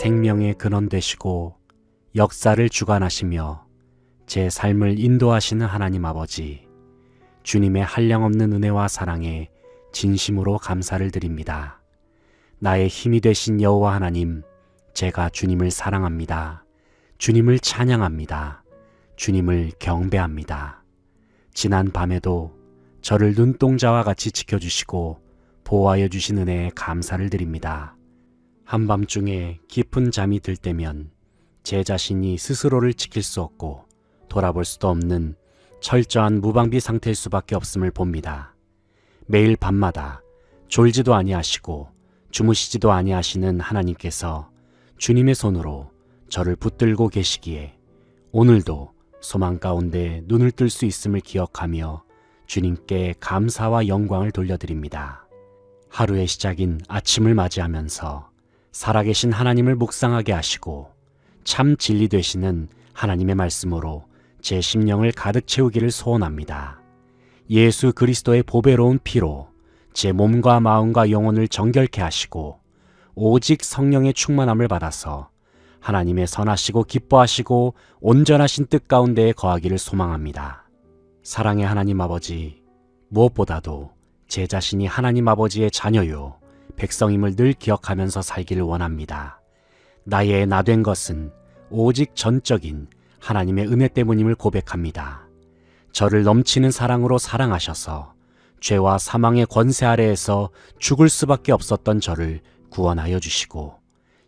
생명의 근원 되시고 역사를 주관하시며 제 삶을 인도하시는 하나님 아버지, 주님의 한량없는 은혜와 사랑에 진심으로 감사를 드립니다. 나의 힘이 되신 여호와 하나님, 제가 주님을 사랑합니다. 주님을 찬양합니다. 주님을 경배합니다. 지난 밤에도 저를 눈동자와 같이 지켜주시고 보호하여 주신 은혜에 감사를 드립니다. 한밤중에 깊은 잠이 들 때면 제 자신이 스스로를 지킬 수 없고 돌아볼 수도 없는 철저한 무방비 상태일 수밖에 없음을 봅니다. 매일 밤마다 졸지도 아니하시고 주무시지도 아니하시는 하나님께서 주님의 손으로 저를 붙들고 계시기에 오늘도 소망 가운데 눈을 뜰 수 있음을 기억하며 주님께 감사와 영광을 돌려드립니다. 하루의 시작인 아침을 맞이하면서 살아계신 하나님을 묵상하게 하시고 참 진리 되시는 하나님의 말씀으로 제 심령을 가득 채우기를 소원합니다. 예수 그리스도의 보배로운 피로 제 몸과 마음과 영혼을 정결케 하시고 오직 성령의 충만함을 받아서 하나님의 선하시고 기뻐하시고 온전하신 뜻 가운데에 거하기를 소망합니다. 사랑의 하나님 아버지, 무엇보다도 제 자신이 하나님 아버지의 자녀요 백성임을 늘 기억하면서 살기를 원합니다. 나의 나된 것은 오직 전적인 하나님의 은혜 때문임을 고백합니다. 저를 넘치는 사랑으로 사랑하셔서 죄와 사망의 권세 아래에서 죽을 수밖에 없었던 저를 구원하여 주시고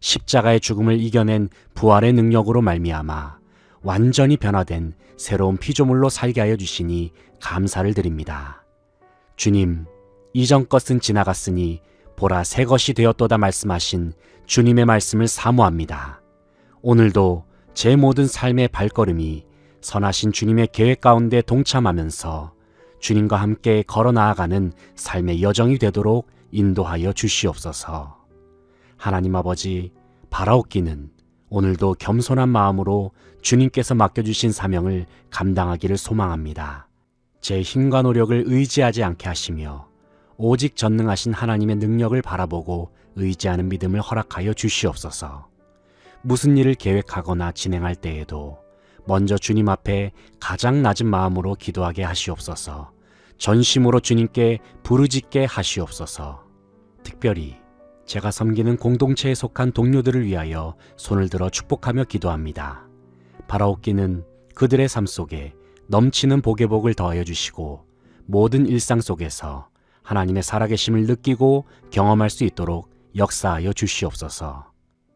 십자가의 죽음을 이겨낸 부활의 능력으로 말미암아 완전히 변화된 새로운 피조물로 살게 하여 주시니 감사를 드립니다. 주님, 이전 것은 지나갔으니 보라 새 것이 되었도다 말씀하신 주님의 말씀을 사모합니다. 오늘도 제 모든 삶의 발걸음이 선하신 주님의 계획 가운데 동참하면서 주님과 함께 걸어 나아가는 삶의 여정이 되도록 인도하여 주시옵소서. 하나님 아버지, 바라옵기는 오늘도 겸손한 마음으로 주님께서 맡겨주신 사명을 감당하기를 소망합니다. 제 힘과 노력을 의지하지 않게 하시며 오직 전능하신 하나님의 능력을 바라보고 의지하는 믿음을 허락하여 주시옵소서. 무슨 일을 계획하거나 진행할 때에도 먼저 주님 앞에 가장 낮은 마음으로 기도하게 하시옵소서. 전심으로 주님께 부르짖게 하시옵소서. 특별히 제가 섬기는 공동체에 속한 동료들을 위하여 손을 들어 축복하며 기도합니다. 바라옵기는 그들의 삶 속에 넘치는 복의 복을 더하여 주시고 모든 일상 속에서 하나님의 살아계심을 느끼고 경험할 수 있도록 역사하여 주시옵소서.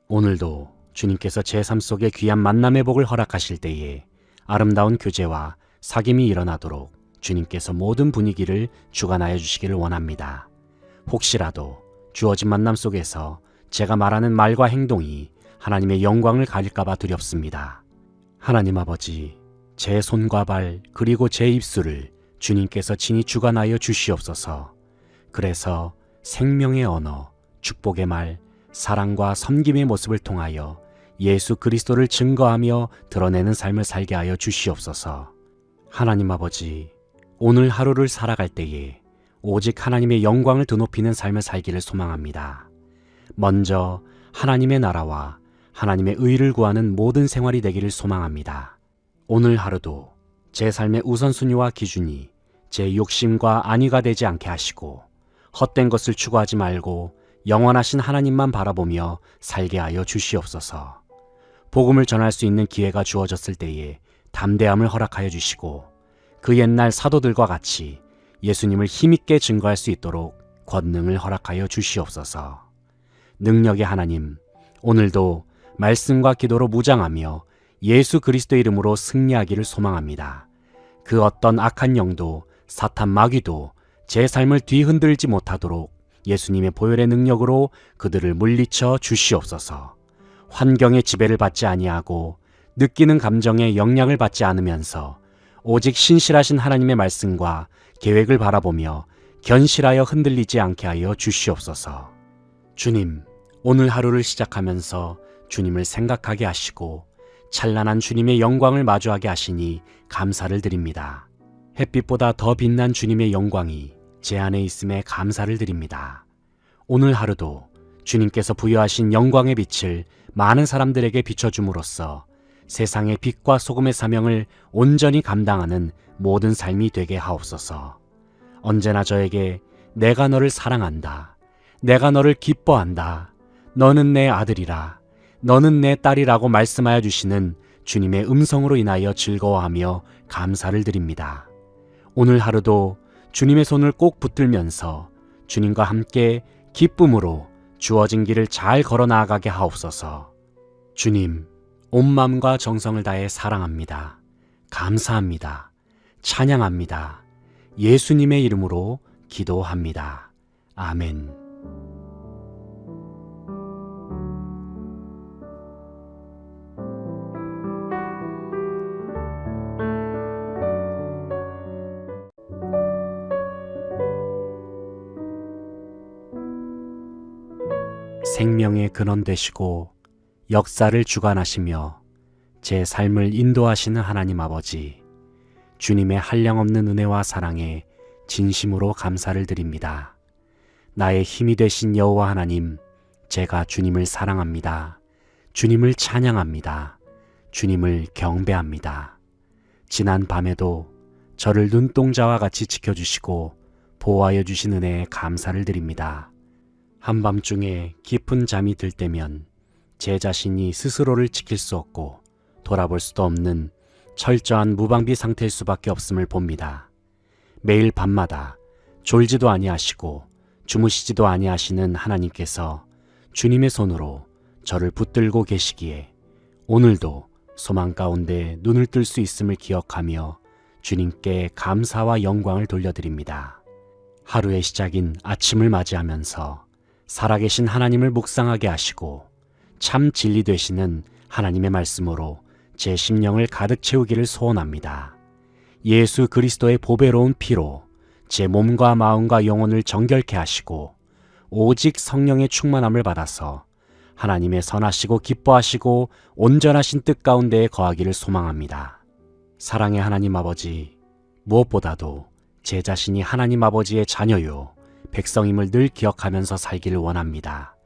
오늘도 주님께서 제 삶 속에 귀한 만남의 복을 허락하실 때에 아름다운 교제와 사귐이 일어나도록 주님께서 모든 분위기를 주관하여 주시기를 원합니다. 혹시라도 주어진 만남 속에서 제가 말하는 말과 행동이 하나님의 영광을 가릴까 봐 두렵습니다. 하나님 아버지, 제 손과 발 그리고 제 입술을 주님께서 친히 주관하여 주시옵소서. 그래서 생명의 언어, 축복의 말, 사랑과 섬김의 모습을 통하여 예수 그리스도를 증거하며 드러내는 삶을 살게 하여 주시옵소서. 하나님 아버지, 오늘 하루를 살아갈 때에 오직 하나님의 영광을 드높이는 삶을 살기를 소망합니다. 먼저 하나님의 나라와 하나님의 의를 구하는 모든 생활이 되기를 소망합니다. 오늘 하루도 제 삶의 우선순위와 기준이 제 욕심과 안위가 되지 않게 하시고 헛된 것을 추구하지 말고 영원하신 하나님만 바라보며 살게 하여 주시옵소서. 복음을 전할 수 있는 기회가 주어졌을 때에 담대함을 허락하여 주시고 그 옛날 사도들과 같이 예수님을 힘있게 증거할 수 있도록 권능을 허락하여 주시옵소서. 능력의 하나님, 오늘도 말씀과 기도로 무장하며 예수 그리스도 이름으로 승리하기를 소망합니다. 그 어떤 악한 영도 사탄 마귀도 제 삶을 뒤흔들지 못하도록 예수님의 보혈의 능력으로 그들을 물리쳐 주시옵소서. 환경의 지배를 받지 아니하고 느끼는 감정에 영향을 받지 않으면서 오직 신실하신 하나님의 말씀과 계획을 바라보며 견실하여 흔들리지 않게 하여 주시옵소서. 주님, 오늘 하루를 시작하면서 주님을 생각하게 하시고 찬란한 주님의 영광을 마주하게 하시니 감사를 드립니다. 햇빛보다 더 빛난 주님의 영광이 제 안에 있음에 감사를 드립니다. 오늘 하루도 주님께서 부여하신 영광의 빛을 많은 사람들에게 비춰줌으로써 세상의 빛과 소금의 사명을 온전히 감당하는 모든 삶이 되게 하옵소서. 언제나 저에게 내가 너를 사랑한다, 내가 너를 기뻐한다, 너는 내 아들이라, 너는 내 딸이라고 말씀하여 주시는 주님의 음성으로 인하여 즐거워하며 감사를 드립니다. 오늘 하루도 주님의 손을 꼭 붙들면서 주님과 함께 기쁨으로 주어진 길을 잘 걸어 나아가게 하옵소서. 주님, 온 마음과 정성을 다해 사랑합니다. 감사합니다. 찬양합니다. 예수님의 이름으로 기도합니다. 아멘. 생명의 근원 되시고 역사를 주관하시며 제 삶을 인도하시는 하나님 아버지, 주님의 한량없는 은혜와 사랑에 진심으로 감사를 드립니다. 나의 힘이 되신 여호와 하나님, 제가 주님을 사랑합니다. 주님을 찬양합니다. 주님을 경배합니다. 지난 밤에도 저를 눈동자와 같이 지켜주시고 보호하여 주신 은혜에 감사를 드립니다. 한밤중에 깊은 잠이 들 때면 제 자신이 스스로를 지킬 수 없고 돌아볼 수도 없는 철저한 무방비 상태일 수밖에 없음을 봅니다. 매일 밤마다 졸지도 아니하시고 주무시지도 아니하시는 하나님께서 주님의 손으로 저를 붙들고 계시기에 오늘도 소망 가운데 눈을 뜰 수 있음을 기억하며 주님께 감사와 영광을 돌려드립니다. 하루의 시작인 아침을 맞이하면서 살아계신 하나님을 묵상하게 하시고 참 진리 되시는 하나님의 말씀으로 제 심령을 가득 채우기를 소원합니다. 예수 그리스도의 보배로운 피로 제 몸과 마음과 영혼을 정결케 하시고 오직 성령의 충만함을 받아서 하나님의 선하시고 기뻐하시고 온전하신 뜻 가운데에 거하기를 소망합니다. 사랑의 하나님 아버지, 무엇보다도 제 자신이 하나님 아버지의 자녀요 백성임을 늘 기억하면서 살기를 원합니다.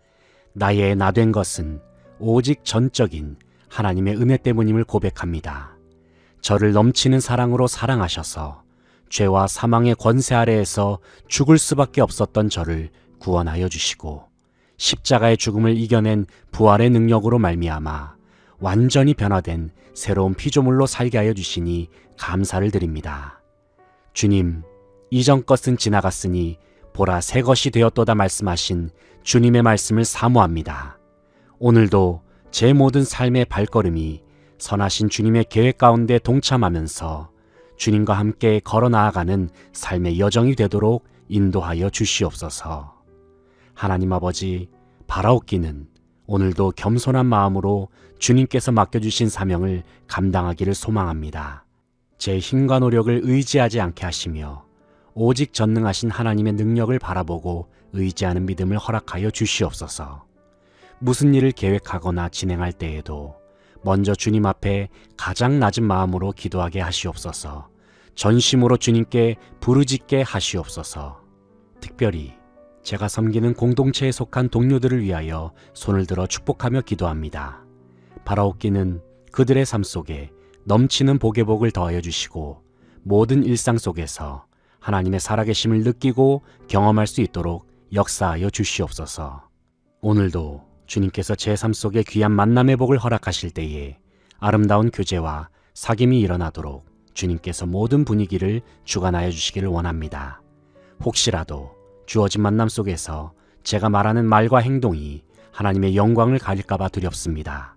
나의 나된 것은 오직 전적인 하나님의 은혜 때문임을 고백합니다. 저를 넘치는 사랑으로 사랑하셔서 죄와 사망의 권세 아래에서 죽을 수밖에 없었던 저를 구원하여 주시고 십자가의 죽음을 이겨낸 부활의 능력으로 말미암아 완전히 변화된 새로운 피조물로 살게 하여 주시니 감사를 드립니다. 주님, 이전 것은 지나갔으니 보라 새 것이 되었도다 말씀하신 주님의 말씀을 사모합니다. 오늘도 제 모든 삶의 발걸음이 선하신 주님의 계획 가운데 동참하면서 주님과 함께 걸어 나아가는 삶의 여정이 되도록 인도하여 주시옵소서. 하나님 아버지, 바라옵기는 오늘도 겸손한 마음으로 주님께서 맡겨주신 사명을 감당하기를 소망합니다. 제 힘과 노력을 의지하지 않게 하시며 오직 전능하신 하나님의 능력을 바라보고 의지하는 믿음을 허락하여 주시옵소서. 무슨 일을 계획하거나 진행할 때에도 먼저 주님 앞에 가장 낮은 마음으로 기도하게 하시옵소서. 전심으로 주님께 부르짖게 하시옵소서. 특별히 제가 섬기는 공동체에 속한 동료들을 위하여 손을 들어 축복하며 기도합니다. 바라옵기는 그들의 삶 속에 넘치는 복의 복을 더하여 주시고 모든 일상 속에서 하나님의 살아계심을 느끼고 경험할 수 있도록 역사하여 주시옵소서. 오늘도 주님께서 제 삶 속에 귀한 만남의 복을 허락하실 때에 아름다운 교제와 사귐이 일어나도록 주님께서 모든 분위기를 주관하여 주시기를 원합니다. 혹시라도 주어진 만남 속에서 제가 말하는 말과 행동이 하나님의 영광을 가릴까 봐 두렵습니다.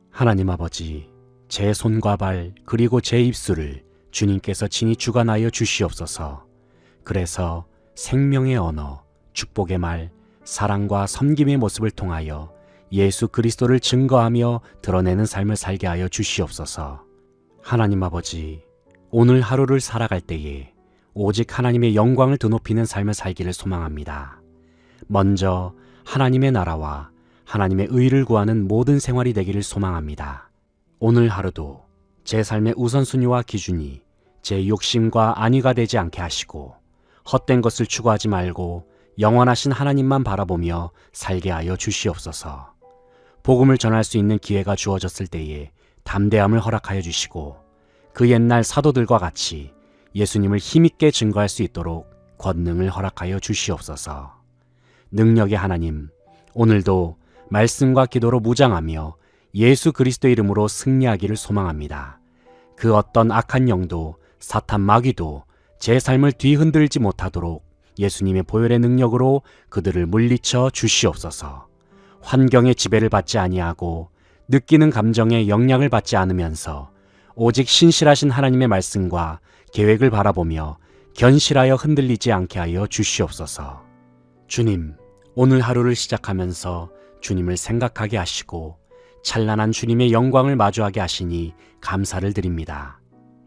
하나님 아버지, 제 손과 발 그리고 제 입술을 주님께서 친히 주관하여 주시옵소서. 그래서 생명의 언어, 축복의 말, 사랑과 섬김의 모습을 통하여 예수 그리스도를 증거하며 드러내는 삶을 살게 하여 주시옵소서. 하나님 아버지, 오늘 하루를 살아갈 때에 오직 하나님의 영광을 드높이는 삶을 살기를 소망합니다. 먼저 하나님의 나라와 하나님의 의를 구하는 모든 생활이 되기를 소망합니다. 오늘 하루도 제 삶의 우선순위와 기준이 제 욕심과 안위가 되지 않게 하시고 헛된 것을 추구하지 말고 영원하신 하나님만 바라보며 살게 하여 주시옵소서. 복음을 전할 수 있는 기회가 주어졌을 때에 담대함을 허락하여 주시고 그 옛날 사도들과 같이 예수님을 힘있게 증거할 수 있도록 권능을 허락하여 주시옵소서. 능력의 하나님, 오늘도 말씀과 기도로 무장하며 예수 그리스도 이름으로 승리하기를 소망합니다. 그 어떤 악한 영도 사탄 마귀도 제 삶을 뒤흔들지 못하도록 예수님의 보혈의 능력으로 그들을 물리쳐 주시옵소서. 환경의 지배를 받지 아니하고 느끼는 감정에 영향을 받지 않으면서 오직 신실하신 하나님의 말씀과 계획을 바라보며 견실하여 흔들리지 않게 하여 주시옵소서. 주님, 오늘 하루를 시작하면서 주님을 생각하게 하시고 찬란한 주님의 영광을 마주하게 하시니 감사를 드립니다.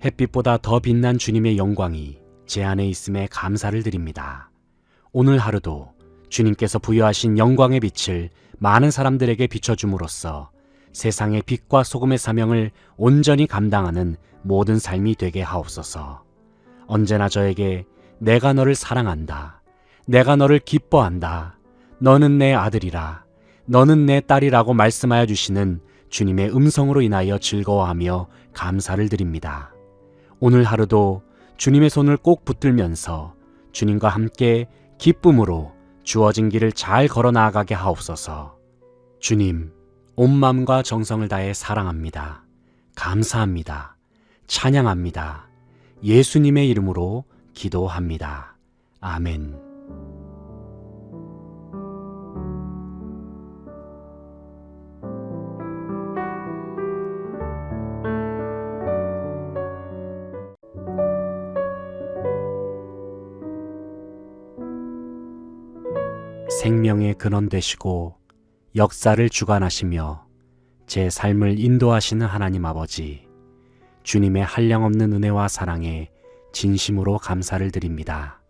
햇빛보다 더 빛난 주님의 영광이 제 안에 있음에 감사를 드립니다. 오늘 하루도 주님께서 부여하신 영광의 빛을 많은 사람들에게 비춰줌으로써 세상의 빛과 소금의 사명을 온전히 감당하는 모든 삶이 되게 하옵소서. 언제나 저에게 내가 너를 사랑한다, 내가 너를 기뻐한다, 너는 내 아들이라, 너는 내 딸이라고 말씀하여 주시는 주님의 음성으로 인하여 즐거워하며 감사를 드립니다. 오늘 하루도 주님의 손을 꼭 붙들면서 주님과 함께 기쁨으로 주어진 길을 잘 걸어 나아가게 하옵소서. 주님, 온 마음과 정성을 다해 사랑합니다. 감사합니다. 찬양합니다. 예수님의 이름으로 기도합니다. 아멘. 생명의 근원 되시고 역사를 주관하시며 제 삶을 인도하시는 하나님 아버지, 주님의 한량없는 은혜와 사랑에 진심으로 감사를 드립니다.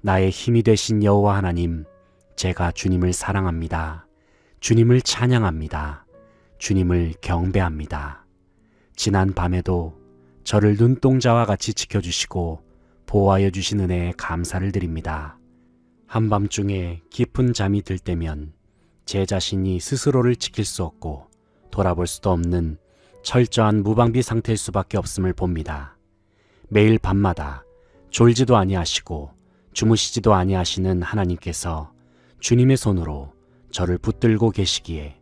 나의 힘이 되신 여호와 하나님, 제가 주님을 사랑합니다. 주님을 찬양합니다. 주님을 경배합니다. 지난 밤에도 저를 눈동자와 같이 지켜주시고 보호하여 주신 은혜에 감사를 드립니다. 한밤중에 깊은 잠이 들 때면 제 자신이 스스로를 지킬 수 없고 돌아볼 수도 없는 철저한 무방비 상태일 수밖에 없음을 봅니다. 매일 밤마다 졸지도 아니하시고 주무시지도 아니하시는 하나님께서 주님의 손으로 저를 붙들고 계시기에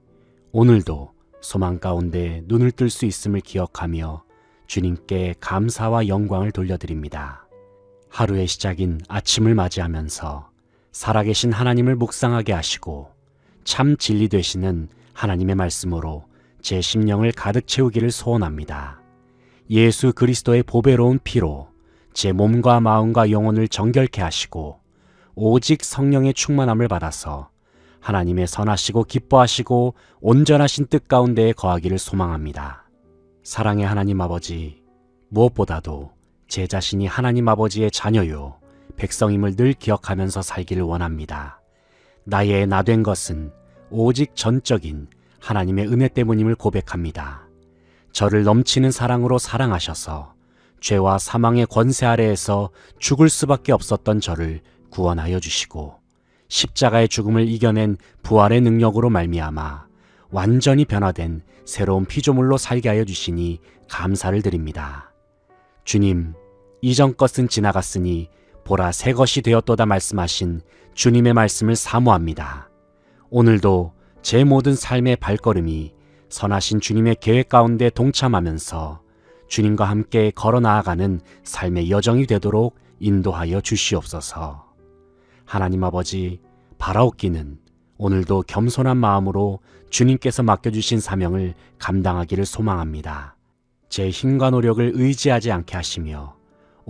오늘도 소망 가운데 눈을 뜰 수 있음을 기억하며 주님께 감사와 영광을 돌려드립니다. 하루의 시작인 아침을 맞이하면서 살아계신 하나님을 묵상하게 하시고 참 진리 되시는 하나님의 말씀으로 제 심령을 가득 채우기를 소원합니다. 예수 그리스도의 보배로운 피로 제 몸과 마음과 영혼을 정결케 하시고 오직 성령의 충만함을 받아서 하나님의 선하시고 기뻐하시고 온전하신 뜻 가운데에 거하기를 소망합니다. 사랑의 하나님 아버지, 무엇보다도 제 자신이 하나님 아버지의 자녀요 백성임을 늘 기억하면서 살기를 원합니다. 나의 나된 것은 오직 전적인 하나님의 은혜 때문임을 고백합니다. 저를 넘치는 사랑으로 사랑하셔서 죄와 사망의 권세 아래에서 죽을 수밖에 없었던 저를 구원하여 주시고 십자가의 죽음을 이겨낸 부활의 능력으로 말미암아 완전히 변화된 새로운 피조물로 살게 하여 주시니 감사를 드립니다. 주님, 이전 것은 지나갔으니 보라 새 것이 되었도다 말씀하신 주님의 말씀을 사모합니다. 오늘도 제 모든 삶의 발걸음이 선하신 주님의 계획 가운데 동참하면서 주님과 함께 걸어 나아가는 삶의 여정이 되도록 인도하여 주시옵소서. 하나님 아버지, 바라옵기는 오늘도 겸손한 마음으로 주님께서 맡겨주신 사명을 감당하기를 소망합니다. 제 힘과 노력을 의지하지 않게 하시며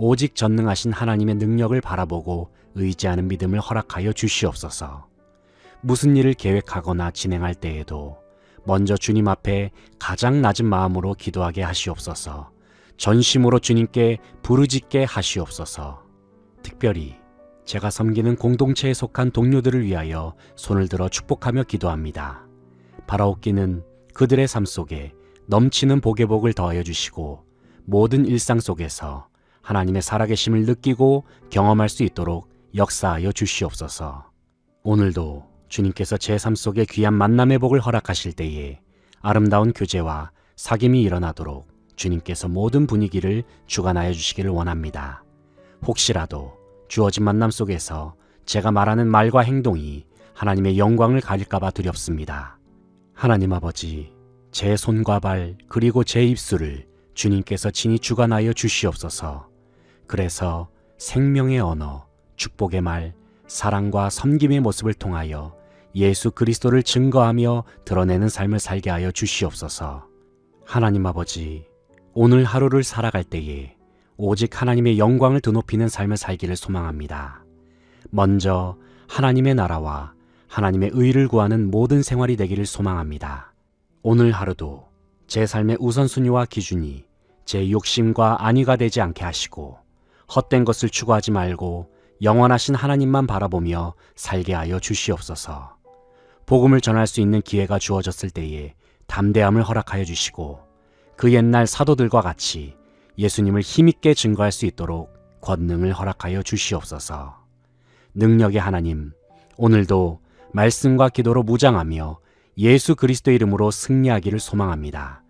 오직 전능하신 하나님의 능력을 바라보고 의지하는 믿음을 허락하여 주시옵소서. 무슨 일을 계획하거나 진행할 때에도 먼저 주님 앞에 가장 낮은 마음으로 기도하게 하시옵소서. 전심으로 주님께 부르짖게 하시옵소서. 특별히 제가 섬기는 공동체에 속한 동료들을 위하여 손을 들어 축복하며 기도합니다. 바라옵기는 그들의 삶 속에 넘치는 복의 복을 더하여 주시고 모든 일상 속에서 하나님의 살아계심을 느끼고 경험할 수 있도록 역사하여 주시옵소서. 오늘도 주님께서 제 삶 속에 귀한 만남의 복을 허락하실 때에 아름다운 교제와 사귐이 일어나도록 주님께서 모든 분위기를 주관하여 주시기를 원합니다. 혹시라도 주어진 만남 속에서 제가 말하는 말과 행동이 하나님의 영광을 가릴까 봐 두렵습니다. 하나님 아버지, 제 손과 발 그리고 제 입술을 주님께서 친히 주관하여 주시옵소서. 그래서 생명의 언어, 축복의 말, 사랑과 섬김의 모습을 통하여 예수 그리스도를 증거하며 드러내는 삶을 살게 하여 주시옵소서. 하나님 아버지, 오늘 하루를 살아갈 때에 오직 하나님의 영광을 드높이는 삶을 살기를 소망합니다. 먼저 하나님의 나라와 하나님의 의를 구하는 모든 생활이 되기를 소망합니다. 오늘 하루도 제 삶의 우선순위와 기준이 제 욕심과 안위가 되지 않게 하시고 헛된 것을 추구하지 말고 영원하신 하나님만 바라보며 살게 하여 주시옵소서. 복음을 전할 수 있는 기회가 주어졌을 때에 담대함을 허락하여 주시고 그 옛날 사도들과 같이 예수님을 힘있게 증거할 수 있도록 권능을 허락하여 주시옵소서. 능력의 하나님, 오늘도 말씀과 기도로 무장하며 예수 그리스도 이름으로 승리하기를 소망합니다.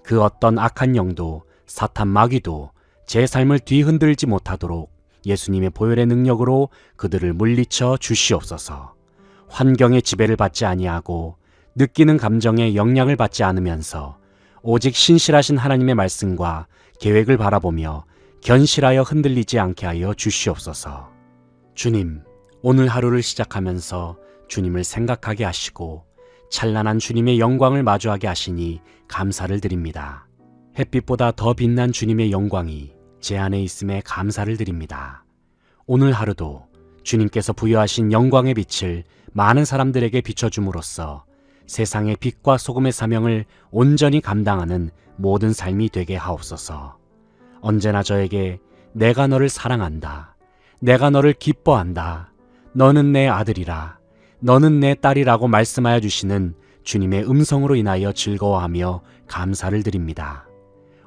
그 어떤 악한 영도 사탄 마귀도 제 삶을 뒤흔들지 못하도록 예수님의 보혈의 능력으로 그들을 물리쳐 주시옵소서. 환경의 지배를 받지 아니하고 느끼는 감정에 영향을 받지 않으면서 오직 신실하신 하나님의 말씀과 계획을 바라보며 견실하여 흔들리지 않게 하여 주시옵소서. 주님, 오늘 하루를 시작하면서 주님을 생각하게 하시고 찬란한 주님의 영광을 마주하게 하시니 감사를 드립니다. 햇빛보다 더 빛난 주님의 영광이 제 안에 있음에 감사를 드립니다. 오늘 하루도 주님께서 부여하신 영광의 빛을 많은 사람들에게 비춰줌으로써 세상의 빛과 소금의 사명을 온전히 감당하는 모든 삶이 되게 하옵소서. 언제나 저에게 내가 너를 사랑한다, 내가 너를 기뻐한다, 너는 내 아들이라, 너는 내 딸이라고 말씀하여 주시는 주님의 음성으로 인하여 즐거워하며 감사를 드립니다.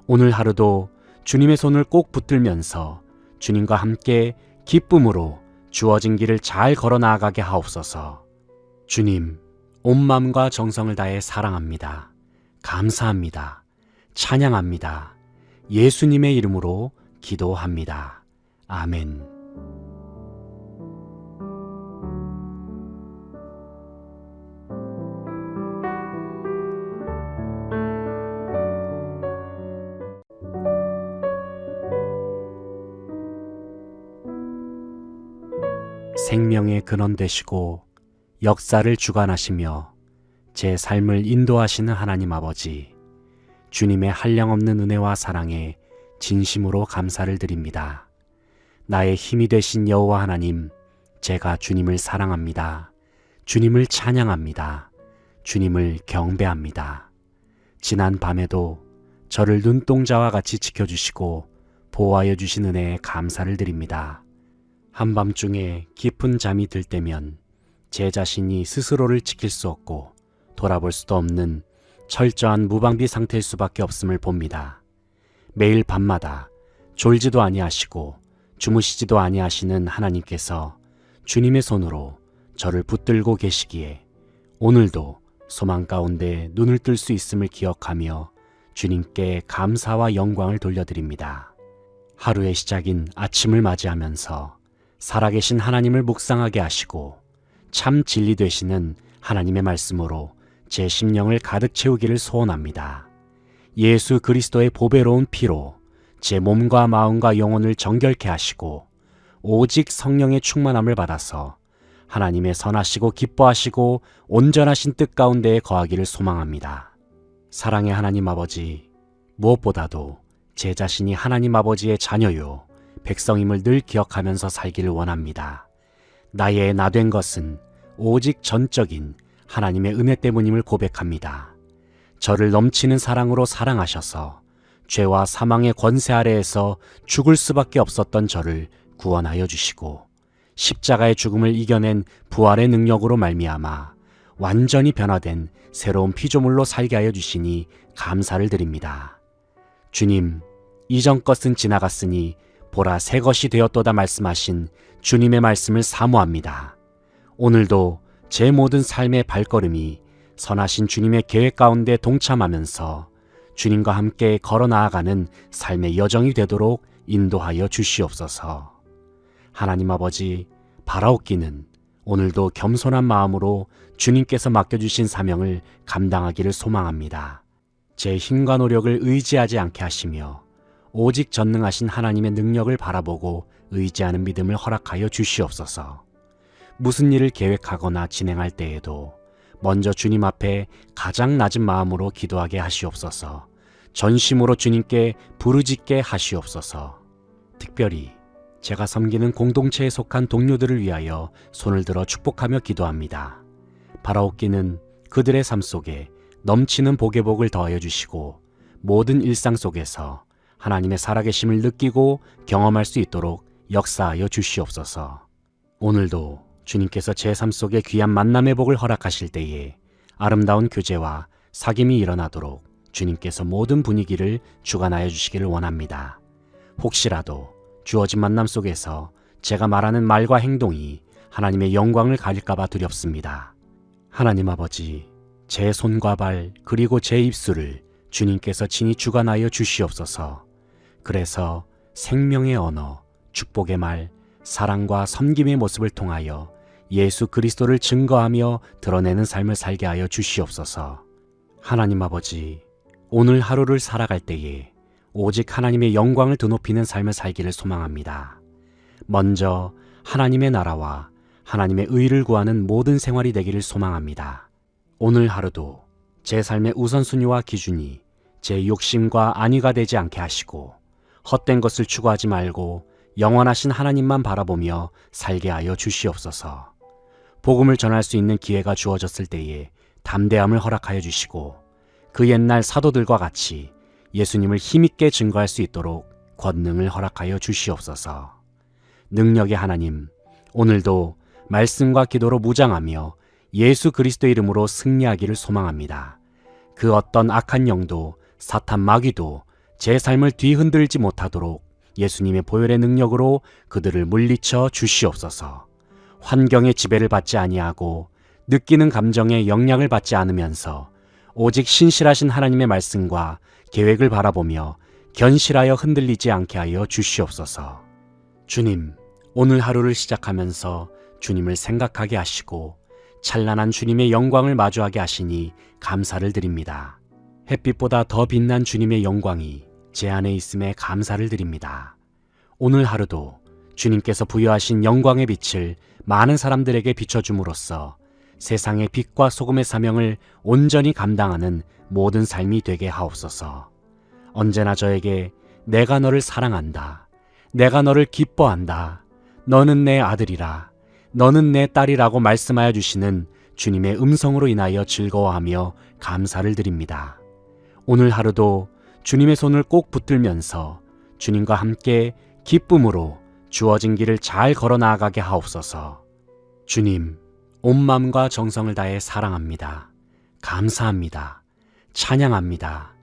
오늘 하루도 주님의 손을 꼭 붙들면서 주님과 함께 기쁨으로 주어진 길을 잘 걸어 나아가게 하옵소서. 주님, 온 마음과 정성을 다해 사랑합니다. 감사합니다. 찬양합니다. 예수님의 이름으로 기도합니다. 아멘. 생명의 근원 되시고 역사를 주관하시며 제 삶을 인도하시는 하나님 아버지, 주님의 한량없는 은혜와 사랑에 진심으로 감사를 드립니다. 나의 힘이 되신 여호와 하나님, 제가 주님을 사랑합니다. 주님을 찬양합니다. 주님을 경배합니다. 지난 밤에도 저를 눈동자와 같이 지켜주시고 보호하여 주신 은혜에 감사를 드립니다. 한밤중에 깊은 잠이 들 때면 제 자신이 스스로를 지킬 수 없고 돌아볼 수도 없는 철저한 무방비 상태일 수밖에 없음을 봅니다. 매일 밤마다 졸지도 아니하시고 주무시지도 아니하시는 하나님께서 주님의 손으로 저를 붙들고 계시기에 오늘도 소망 가운데 눈을 뜰 수 있음을 기억하며 주님께 감사와 영광을 돌려드립니다. 하루의 시작인 아침을 맞이하면서 살아계신 하나님을 묵상하게 하시고 참 진리 되시는 하나님의 말씀으로 제 심령을 가득 채우기를 소원합니다. 예수 그리스도의 보배로운 피로 제 몸과 마음과 영혼을 정결케 하시고 오직 성령의 충만함을 받아서 하나님의 선하시고 기뻐하시고 온전하신 뜻 가운데에 거하기를 소망합니다. 사랑의 하나님 아버지, 무엇보다도 제 자신이 하나님 아버지의 자녀요 백성임을 늘 기억하면서 살기를 원합니다. 나의 나된 것은 오직 전적인 하나님의 은혜 때문임을 고백합니다. 저를 넘치는 사랑으로 사랑하셔서 죄와 사망의 권세 아래에서 죽을 수밖에 없었던 저를 구원하여 주시고 십자가의 죽음을 이겨낸 부활의 능력으로 말미암아 완전히 변화된 새로운 피조물로 살게 하여 주시니 감사를 드립니다. 주님, 이전 것은 지나갔으니 보라 새 것이 되었도다 말씀하신 주님의 말씀을 사모합니다. 오늘도 제 모든 삶의 발걸음이 선하신 주님의 계획 가운데 동참하면서 주님과 함께 걸어 나아가는 삶의 여정이 되도록 인도하여 주시옵소서. 하나님 아버지, 바라옵기는 오늘도 겸손한 마음으로 주님께서 맡겨주신 사명을 감당하기를 소망합니다. 제 힘과 노력을 의지하지 않게 하시며 오직 전능하신 하나님의 능력을 바라보고 의지하는 믿음을 허락하여 주시옵소서. 무슨 일을 계획하거나 진행할 때에도 먼저 주님 앞에 가장 낮은 마음으로 기도하게 하시옵소서. 전심으로 주님께 부르짖게 하시옵소서. 특별히 제가 섬기는 공동체에 속한 동료들을 위하여 손을 들어 축복하며 기도합니다. 바라옵기는 그들의 삶 속에 넘치는 복의 복을 더하여 주시고 모든 일상 속에서 하나님의 살아계심을 느끼고 경험할 수 있도록 역사하여 주시옵소서. 오늘도 주님께서 제 삶 속에 귀한 만남의 복을 허락하실 때에 아름다운 교제와 사귐이 일어나도록 주님께서 모든 분위기를 주관하여 주시기를 원합니다. 혹시라도 주어진 만남 속에서 제가 말하는 말과 행동이 하나님의 영광을 가릴까봐 두렵습니다. 하나님 아버지, 제 손과 발 그리고 제 입술을 주님께서 친히 주관하여 주시옵소서. 그래서 생명의 언어, 축복의 말, 사랑과 섬김의 모습을 통하여 예수 그리스도를 증거하며 드러내는 삶을 살게 하여 주시옵소서. 하나님 아버지, 오늘 하루를 살아갈 때에 오직 하나님의 영광을 드높이는 삶을 살기를 소망합니다. 먼저 하나님의 나라와 하나님의 의를 구하는 모든 생활이 되기를 소망합니다. 오늘 하루도 제 삶의 우선순위와 기준이 제 욕심과 안위가 되지 않게 하시고 헛된 것을 추구하지 말고 영원하신 하나님만 바라보며 살게 하여 주시옵소서. 복음을 전할 수 있는 기회가 주어졌을 때에 담대함을 허락하여 주시고 그 옛날 사도들과 같이 예수님을 힘있게 증거할 수 있도록 권능을 허락하여 주시옵소서. 능력의 하나님, 오늘도 말씀과 기도로 무장하며 예수 그리스도 이름으로 승리하기를 소망합니다. 그 어떤 악한 영도 사탄 마귀도 제 삶을 뒤흔들지 못하도록 예수님의 보혈의 능력으로 그들을 물리쳐 주시옵소서. 환경의 지배를 받지 아니하고 느끼는 감정에 영향을 받지 않으면서 오직 신실하신 하나님의 말씀과 계획을 바라보며 견실하여 흔들리지 않게 하여 주시옵소서. 주님, 오늘 하루를 시작하면서 주님을 생각하게 하시고 찬란한 주님의 영광을 마주하게 하시니 감사를 드립니다. 햇빛보다 더 빛난 주님의 영광이 제 안에 있음에 감사를 드립니다. 오늘 하루도 주님께서 부여하신 영광의 빛을 많은 사람들에게 비춰줌으로써 세상의 빛과 소금의 사명을 온전히 감당하는 모든 삶이 되게 하옵소서. 언제나 저에게 내가 너를 사랑한다, 내가 너를 기뻐한다, 너는 내 아들이라, 너는 내 딸이라고 말씀하여 주시는 주님의 음성으로 인하여 즐거워하며 감사를 드립니다. 오늘 하루도 주님의 손을 꼭 붙들면서 주님과 함께 기쁨으로 주어진 길을 잘 걸어 나아가게 하옵소서. 주님, 온 마음과 정성을 다해 사랑합니다. 감사합니다. 찬양합니다.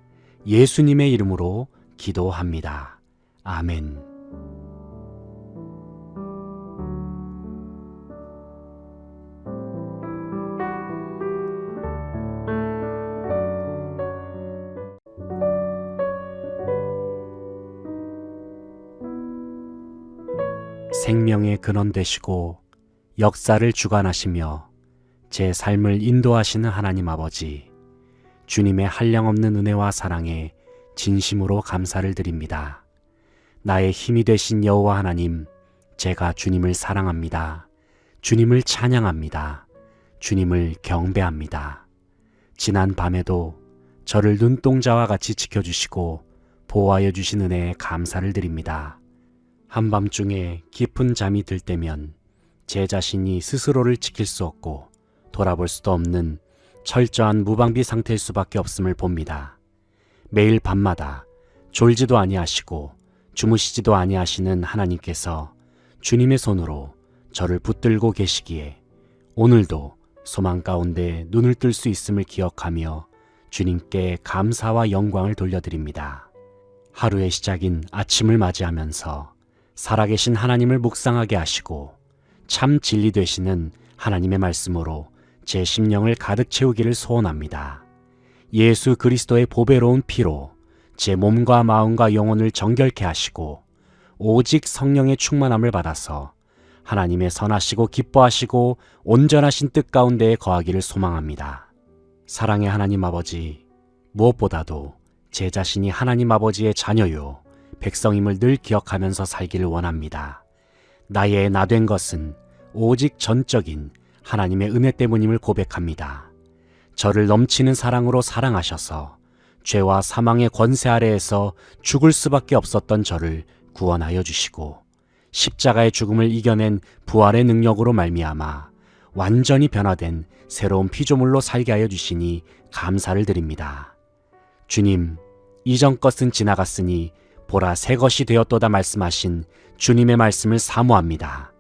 예수님의 이름으로 기도합니다. 아멘. 생명의 근원 되시고 역사를 주관하시며 제 삶을 인도하시는 하나님 아버지, 주님의 한량없는 은혜와 사랑에 진심으로 감사를 드립니다. 나의 힘이 되신 여호와 하나님, 제가 주님을 사랑합니다. 주님을 찬양합니다. 주님을 경배합니다. 지난 밤에도 저를 눈동자와 같이 지켜주시고 보호하여 주신 은혜에 감사를 드립니다. 한밤중에 깊은 잠이 들 때면 제 자신이 스스로를 지킬 수 없고 돌아볼 수도 없는 철저한 무방비 상태일 수밖에 없음을 봅니다. 매일 밤마다 졸지도 아니하시고 주무시지도 아니하시는 하나님께서 주님의 손으로 저를 붙들고 계시기에 오늘도 소망 가운데 눈을 뜰 수 있음을 기억하며 주님께 감사와 영광을 돌려드립니다. 하루의 시작인 아침을 맞이하면서 살아계신 하나님을 묵상하게 하시고 참 진리 되시는 하나님의 말씀으로 제 심령을 가득 채우기를 소원합니다. 예수 그리스도의 보배로운 피로 제 몸과 마음과 영혼을 정결케 하시고 오직 성령의 충만함을 받아서 하나님의 선하시고 기뻐하시고 온전하신 뜻 가운데에 거하기를 소망합니다. 사랑의 하나님 아버지, 무엇보다도 제 자신이 하나님 아버지의 자녀요 백성임을 늘 기억하면서 살기를 원합니다. 나의 나된 것은 오직 전적인 하나님의 은혜 때문임을 고백합니다. 저를 넘치는 사랑으로 사랑하셔서 죄와 사망의 권세 아래에서 죽을 수밖에 없었던 저를 구원하여 주시고 십자가의 죽음을 이겨낸 부활의 능력으로 말미암아 완전히 변화된 새로운 피조물로 살게 하여 주시니 감사를 드립니다. 주님, 이전 것은 지나갔으니 보라 새 것이 되었도다 말씀하신 주님의 말씀을 사모합니다.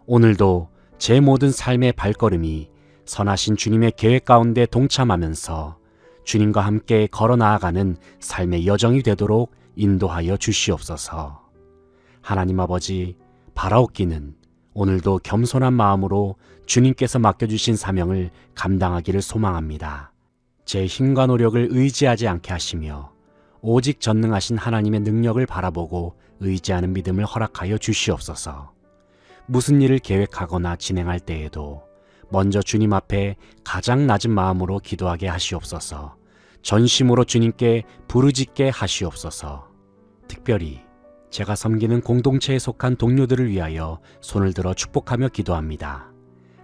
오늘도 제 모든 삶의 발걸음이 선하신 주님의 계획 가운데 동참하면서 주님과 함께 걸어 나아가는 삶의 여정이 되도록 인도하여 주시옵소서. 하나님 아버지, 바라옵기는 오늘도 겸손한 마음으로 주님께서 맡겨주신 사명을 감당하기를 소망합니다. 제 힘과 노력을 의지하지 않게 하시며 오직 전능하신 하나님의 능력을 바라보고 의지하는 믿음을 허락하여 주시옵소서. 무슨 일을 계획하거나 진행할 때에도 먼저 주님 앞에 가장 낮은 마음으로 기도하게 하시옵소서. 전심으로 주님께 부르짖게 하시옵소서. 특별히 제가 섬기는 공동체에 속한 동료들을 위하여 손을 들어 축복하며 기도합니다.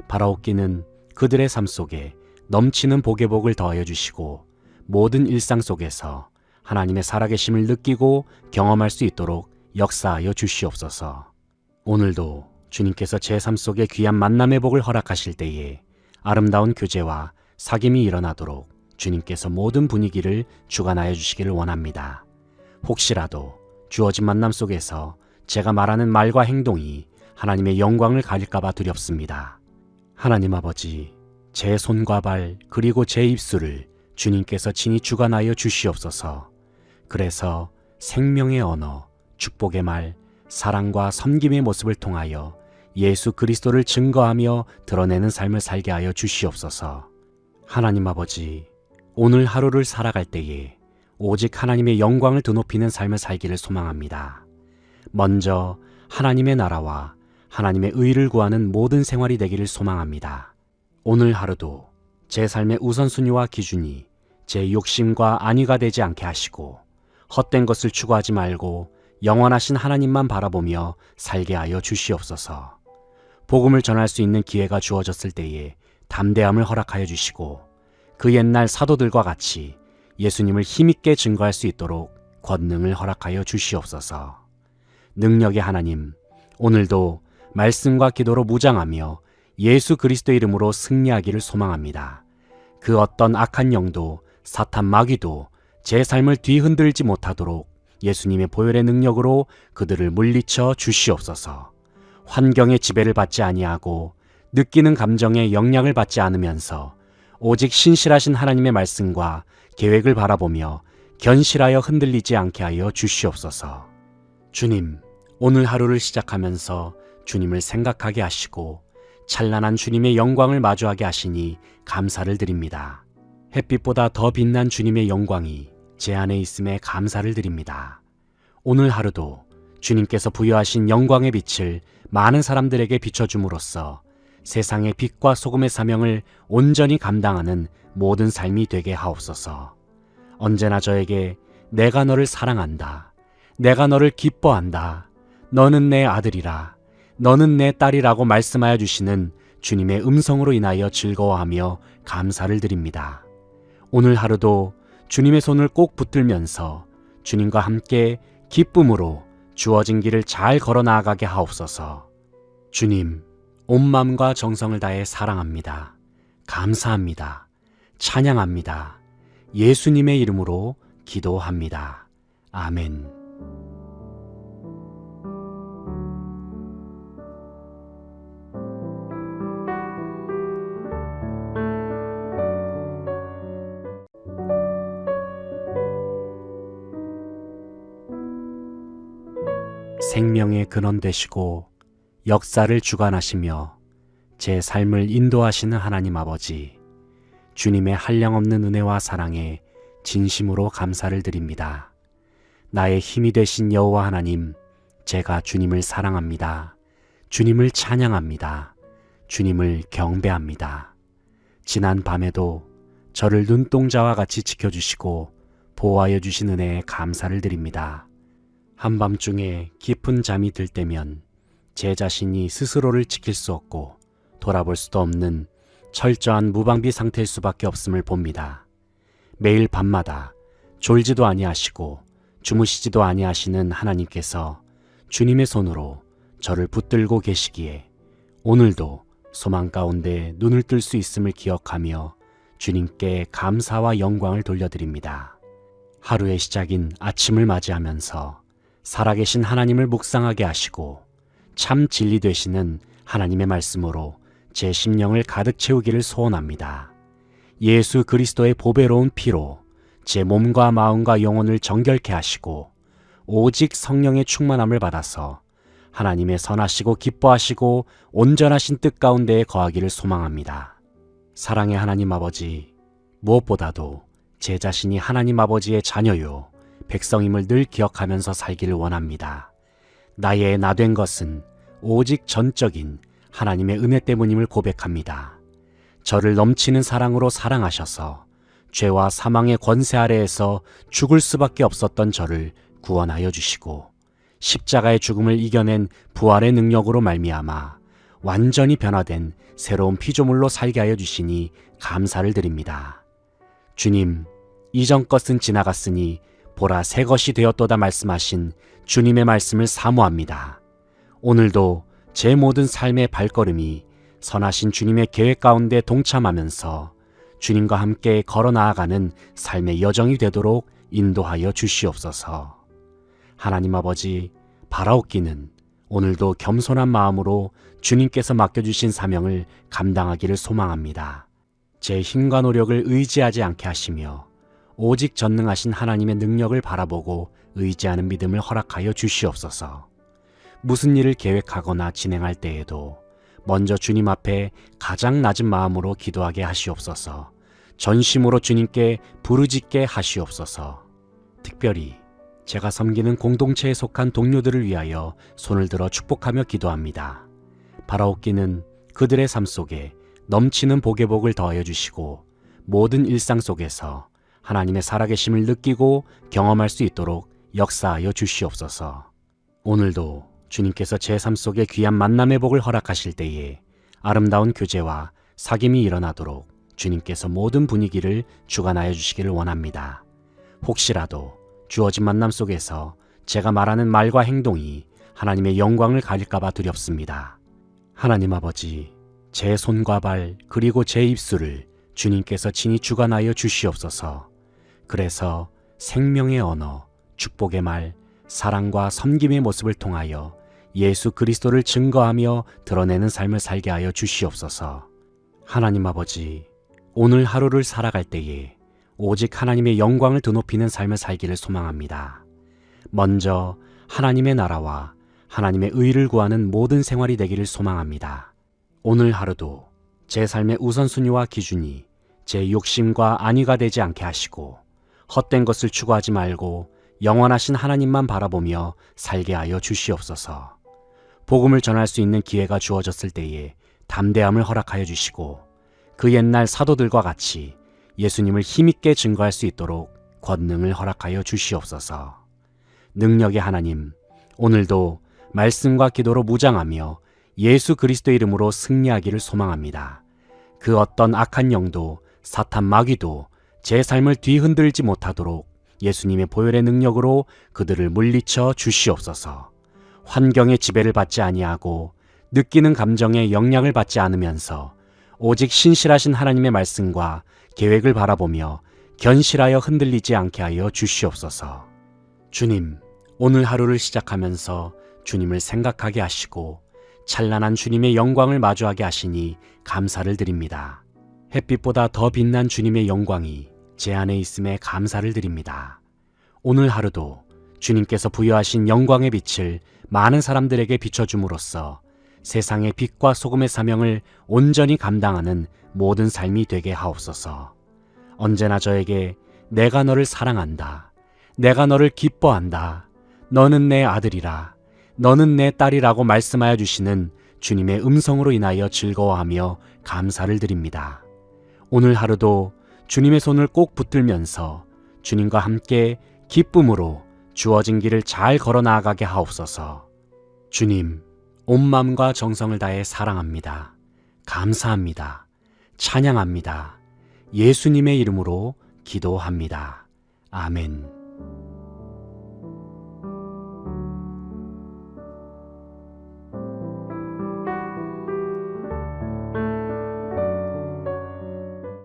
바라옵기는 그들의 삶 속에 넘치는 복의 복을 더하여 주시고 모든 일상 속에서 하나님의 살아계심을 느끼고 경험할 수 있도록 역사하여 주시옵소서. 오늘도 주님께서 제 삶 속에 귀한 만남의 복을 허락하실 때에 아름다운 교제와 사귐이 일어나도록 주님께서 모든 분위기를 주관하여 주시기를 원합니다. 혹시라도 주어진 만남 속에서 제가 말하는 말과 행동이 하나님의 영광을 가릴까 봐 두렵습니다. 하나님 아버지, 제 손과 발 그리고 제 입술을 주님께서 친히 주관하여 주시옵소서. 그래서 생명의 언어, 축복의 말, 사랑과 섬김의 모습을 통하여 예수 그리스도를 증거하며 드러내는 삶을 살게 하여 주시옵소서. 하나님 아버지, 오늘 하루를 살아갈 때에 오직 하나님의 영광을 드높이는 삶을 살기를 소망합니다. 먼저 하나님의 나라와 하나님의 의를 구하는 모든 생활이 되기를 소망합니다. 오늘 하루도 제 삶의 우선순위와 기준이 제 욕심과 안위가 되지 않게 하시고 헛된 것을 추구하지 말고 영원하신 하나님만 바라보며 살게 하여 주시옵소서. 복음을 전할 수 있는 기회가 주어졌을 때에 담대함을 허락하여 주시고 그 옛날 사도들과 같이 예수님을 힘있게 증거할 수 있도록 권능을 허락하여 주시옵소서. 능력의 하나님, 오늘도 말씀과 기도로 무장하며 예수 그리스도 이름으로 승리하기를 소망합니다. 그 어떤 악한 영도 사탄 마귀도 제 삶을 뒤흔들지 못하도록 예수님의 보혈의 능력으로 그들을 물리쳐 주시옵소서. 환경의 지배를 받지 아니하고 느끼는 감정에 영향을 받지 않으면서 오직 신실하신 하나님의 말씀과 계획을 바라보며 견실하여 흔들리지 않게 하여 주시옵소서. 주님, 오늘 하루를 시작하면서 주님을 생각하게 하시고 찬란한 주님의 영광을 마주하게 하시니 감사를 드립니다. 햇빛보다 더 빛난 주님의 영광이 제 안에 있음에 감사를 드립니다. 오늘 하루도 주님께서 부여하신 영광의 빛을 많은 사람들에게 비춰줌으로써 세상의 빛과 소금의 사명을 온전히 감당하는 모든 삶이 되게 하옵소서. 언제나 저에게 내가 너를 사랑한다, 내가 너를 기뻐한다, 너는 내 아들이라, 너는 내 딸이라고 말씀하여 주시는 주님의 음성으로 인하여 즐거워하며 감사를 드립니다. 오늘 하루도 주님의 손을 꼭 붙들면서 주님과 함께 기쁨으로 주어진 길을 잘 걸어 나아가게 하옵소서. 주님, 온 마음과 정성을 다해 사랑합니다. 감사합니다. 찬양합니다. 예수님의 이름으로 기도합니다. 아멘. 생명의 근원 되시고 역사를 주관하시며 제 삶을 인도하시는 하나님 아버지, 주님의 한량없는 은혜와 사랑에 진심으로 감사를 드립니다. 나의 힘이 되신 여호와 하나님, 제가 주님을 사랑합니다. 주님을 찬양합니다. 주님을 경배합니다. 지난 밤에도 저를 눈동자와 같이 지켜주시고 보호하여 주신 은혜에 감사를 드립니다. 한밤중에 깊은 잠이 들 때면 제 자신이 스스로를 지킬 수 없고 돌아볼 수도 없는 철저한 무방비 상태일 수밖에 없음을 봅니다. 매일 밤마다 졸지도 아니하시고 주무시지도 아니하시는 하나님께서 주님의 손으로 저를 붙들고 계시기에 오늘도 소망 가운데 눈을 뜰 수 있음을 기억하며 주님께 감사와 영광을 돌려드립니다. 하루의 시작인 아침을 맞이하면서 살아계신 하나님을 묵상하게 하시고 참 진리 되시는 하나님의 말씀으로 제 심령을 가득 채우기를 소원합니다. 예수 그리스도의 보배로운 피로 제 몸과 마음과 영혼을 정결케 하시고 오직 성령의 충만함을 받아서 하나님의 선하시고 기뻐하시고 온전하신 뜻 가운데에 거하기를 소망합니다. 사랑의 하나님 아버지, 무엇보다도 제 자신이 하나님 아버지의 자녀요 백성임을 늘 기억하면서 살기를 원합니다. 나의 나 된 것은 오직 전적인 하나님의 은혜 때문임을 고백합니다. 저를 넘치는 사랑으로 사랑하셔서 죄와 사망의 권세 아래에서 죽을 수밖에 없었던 저를 구원하여 주시고 십자가의 죽음을 이겨낸 부활의 능력으로 말미암아 완전히 변화된 새로운 피조물로 살게 하여 주시니 감사를 드립니다. 주님, 이전 것은 지나갔으니 보라 새 것이 되었도다 말씀하신 주님의 말씀을 사모합니다. 오늘도 제 모든 삶의 발걸음이 선하신 주님의 계획 가운데 동참하면서 주님과 함께 걸어 나아가는 삶의 여정이 되도록 인도하여 주시옵소서. 하나님 아버지, 바라옵기는 오늘도 겸손한 마음으로 주님께서 맡겨주신 사명을 감당하기를 소망합니다. 제 힘과 노력을 의지하지 않게 하시며 오직 전능하신 하나님의 능력을 바라보고 의지하는 믿음을 허락하여 주시옵소서. 무슨 일을 계획하거나 진행할 때에도 먼저 주님 앞에 가장 낮은 마음으로 기도하게 하시옵소서. 전심으로 주님께 부르짖게 하시옵소서. 특별히 제가 섬기는 공동체에 속한 동료들을 위하여 손을 들어 축복하며 기도합니다. 바라옵기는 그들의 삶 속에 넘치는 복의 복을 더하여 주시고 모든 일상 속에서 하나님의 살아계심을 느끼고 경험할 수 있도록 역사하여 주시옵소서. 오늘도 주님께서 제 삶 속에 귀한 만남의 복을 허락하실 때에 아름다운 교제와 사귐이 일어나도록 주님께서 모든 분위기를 주관하여 주시기를 원합니다. 혹시라도 주어진 만남 속에서 제가 말하는 말과 행동이 하나님의 영광을 가릴까 봐 두렵습니다. 하나님 아버지, 제 손과 발 그리고 제 입술을 주님께서 친히 주관하여 주시옵소서. 그래서 생명의 언어, 축복의 말, 사랑과 섬김의 모습을 통하여 예수 그리스도를 증거하며 드러내는 삶을 살게 하여 주시옵소서. 하나님 아버지, 오늘 하루를 살아갈 때에 오직 하나님의 영광을 드높이는 삶을 살기를 소망합니다. 먼저 하나님의 나라와 하나님의 의를 구하는 모든 생활이 되기를 소망합니다. 오늘 하루도 제 삶의 우선순위와 기준이 제 욕심과 안위가 되지 않게 하시고 헛된 것을 추구하지 말고 영원하신 하나님만 바라보며 살게 하여 주시옵소서. 복음을 전할 수 있는 기회가 주어졌을 때에 담대함을 허락하여 주시고 그 옛날 사도들과 같이 예수님을 힘있게 증거할 수 있도록 권능을 허락하여 주시옵소서. 능력의 하나님, 오늘도 말씀과 기도로 무장하며 예수 그리스도 이름으로 승리하기를 소망합니다. 그 어떤 악한 영도 사탄 마귀도 제 삶을 뒤흔들지 못하도록 예수님의 보혈의 능력으로 그들을 물리쳐 주시옵소서. 환경의 지배를 받지 아니하고 느끼는 감정에 영향을 받지 않으면서 오직 신실하신 하나님의 말씀과 계획을 바라보며 견실하여 흔들리지 않게 하여 주시옵소서. 주님, 오늘 하루를 시작하면서 주님을 생각하게 하시고 찬란한 주님의 영광을 마주하게 하시니 감사를 드립니다. 햇빛보다 더 빛난 주님의 영광이 제 안에 있음에 감사를 드립니다. 오늘 하루도 주님께서 부여하신 영광의 빛을 많은 사람들에게 비춰줌으로써 세상의 빛과 소금의 사명을 온전히 감당하는 모든 삶이 되게 하옵소서. 언제나 저에게 내가 너를 사랑한다, 내가 너를 기뻐한다, 너는 내 아들이라, 너는 내 딸이라고 말씀하여 주시는 주님의 음성으로 인하여 즐거워하며 감사를 드립니다. 오늘 하루도 주님의 손을 꼭 붙들면서 주님과 함께 기쁨으로 주어진 길을 잘 걸어 나아가게 하옵소서. 주님, 온 마음과 정성을 다해 사랑합니다. 감사합니다. 찬양합니다. 예수님의 이름으로 기도합니다. 아멘.